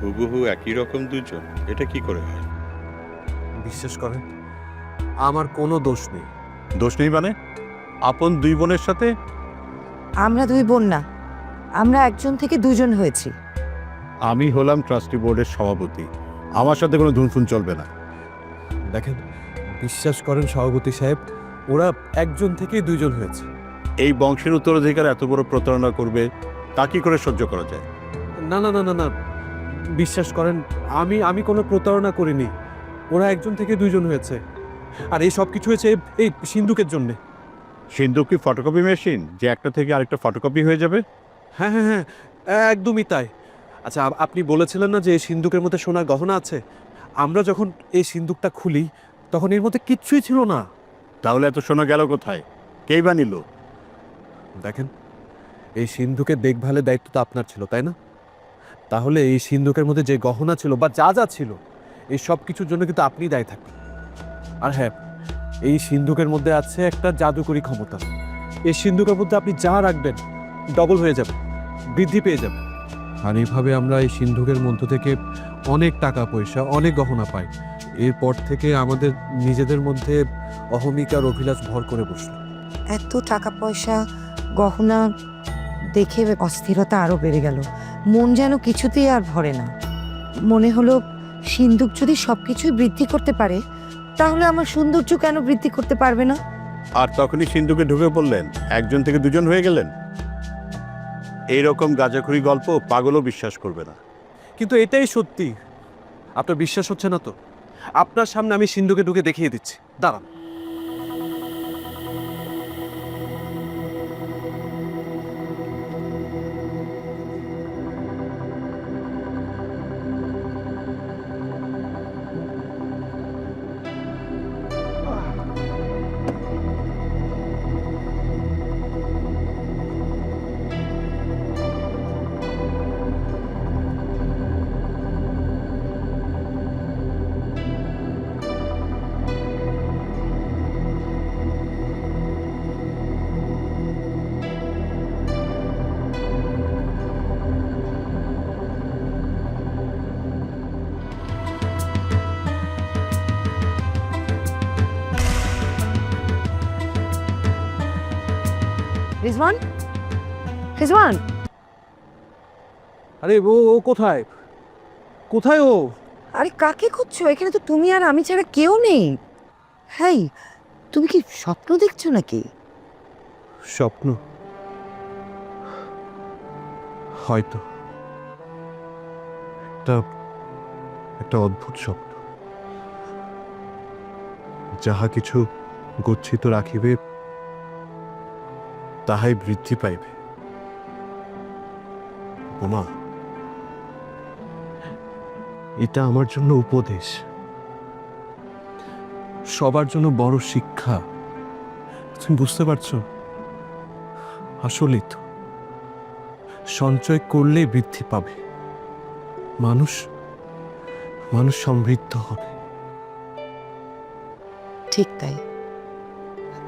হুবহু একই রকম দুজন, এটা কি করে হয়? বিশ্বাস করেন, আমার কোনো দোষ নেই। দোষ নেই মানে? আপন দুই বোনের সাথে? আমরা দুই বোন না, আমরা একজন থেকে দুজন হয়েছি। আমি হলাম ট্রাস্টি বোর্ডের সভাপতি, আমার সাথে কোনো ধুনফুন চলবে না। দেখেন, বিশ্বাস করেন সভাপতি সাহেব, ওরা একজন থেকেই দুইজন হয়েছে। এই বংশের উত্তরাধিকার এত বড় প্রতারণা করবে, তা কি করে সহ্য করা যায়? না না না না না, বিশ্বাস করেন, আমি কোনো প্রতারণা করিনি। ওরা একজন থেকে দুইজন হয়েছে। আর এই সব কিছু হয়েছে এই সিন্ধুকের জন্যে। সিন্ধুক কি ফটোকপি মেশিন যে একটা থেকে আরেকটা ফটোকপি হয়ে যাবে? হ্যাঁ হ্যাঁ হ্যাঁ, একদমই তাই। আচ্ছা, আপনি বলেছিলেন না যে এই সিন্ধুকের মধ্যে সোনার গহনা আছে? আমরা যখন এই সিন্ধুকটা খুলি তখন এর মধ্যে কিচ্ছুই ছিল না। তাহলে এত সোনা গেল কোথায়? কেই বা নিল? দেখেন, এই সিন্ধুকের দেখভালের দায়িত্ব তো আপনার ছিল, তাই না? তাহলে এই সিন্ধুকের মধ্যে যে গহনা ছিল বা যা যা ছিল, এই সব কিছুর জন্য কিন্তু আপনিই দায়ী থাকবেন। আর হ্যাঁ, এই সিন্ধুকের মধ্যে আছে একটা জাদুকরী ক্ষমতা। এই সিন্ধুকের মধ্যে আপনি যা রাখবেন ডবল হয়ে যাবে, বৃদ্ধি পেয়ে যাবে। আর এইভাবে আমরা এই সিন্ধুকের মধ্য থেকে অনেক টাকা পয়সা, অনেক গহনা পাই। এরপর থেকে আমাদের নিজেদের মধ্যে অহমিকার অভিলাষ ভর করে বসলো। এত টাকা পয়সা, গহনা দেখে অস্থিরতা আরো বেড়ে গেল। মন যেন কিছুতেই আর ভরে না। মনে হলো সিন্ধুক যদি সবকিছুই বৃদ্ধি করতে পারে, তাহলে আমার সৌন্দর্য কেন বৃদ্ধি করতে পারবে না? আর তখনই সিন্ধুকে ঢুকে পড়লেন, একজন থেকে দুজন হয়ে গেলেন। এইরকম গাঁজাখুরি গল্প পাগলও বিশ্বাস করবে না। কিন্তু এটাই সত্যি। আপনার বিশ্বাস হচ্ছে না তো? আপনার সামনে আমি সিন্ধুকে ঢুকে দেখিয়ে দিচ্ছি, দাঁড়ান। রিজওয়ান, রিজওয়ান, আরে ও ও কোথায়? কোথায় ও? আরে কাকে খুঁজছো? এখানে তো তুমি আর আমি ছাড়া কেউ নেই। হেই, তুমি কি স্বপ্ন দেখছো নাকি? স্বপ্ন? হয়তো একটা একটা অদ্ভুত স্বপ্ন। যাহা কিছু গচ্ছিত রাখিবে তাহাই বৃদ্ধি পাইবে। বোমা, এটা আমার জন্য উপদেশ, সবার জন্য বড় শিক্ষা। তুমি বুঝতে পারছো? আসলেই তো সঞ্চয় করলেই বৃদ্ধি পাবে, মানুষ মানুষ সমৃদ্ধ হবে। ঠিক তাই।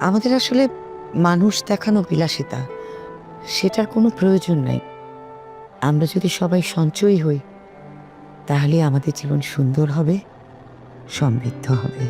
আমাদের আসলে মানুষ দেখানো বিলাসিতা, সেটার কোনো প্রয়োজন নাই। আমরা যদি সবাই সঞ্চয়ী হই, তাহলে আমাদের জীবন সুন্দর হবে, সমৃদ্ধ হবে।